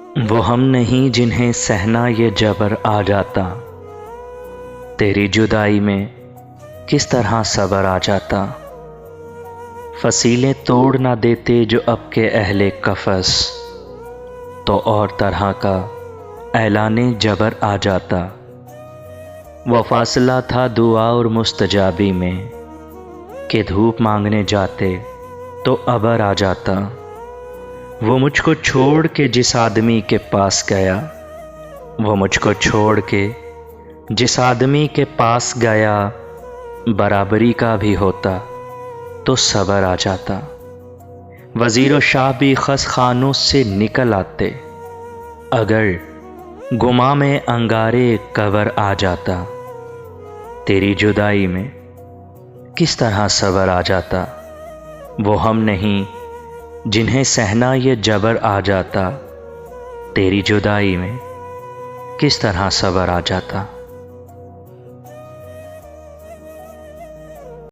वो हम नहीं जिन्हें सहना ये जबर आ जाता, तेरी जुदाई में किस तरह सब्र आ जाता। फसीलें तोड़ ना देते जो अब के अहले कफस, तो और तरह का ऐलाने जबर आ जाता। वो फासला था दुआ और मुस्तजाबी में, कि धूप मांगने जाते तो अबर आ जाता। वो मुझको छोड़ के जिस आदमी के पास गया, वो मुझको छोड़ के जिस आदमी के पास गया, बराबरी का भी होता तो सबर आ जाता। वज़ीर व शाह भी खस खानों से निकल आते, अगर गुमा में अंगारे कबर आ जाता। तेरी जुदाई में किस तरह सबर आ जाता। वो हम नहीं जिन्हें सहना ये जबर आ जाता, तेरी जुदाई में किस तरह सबर आ जाता।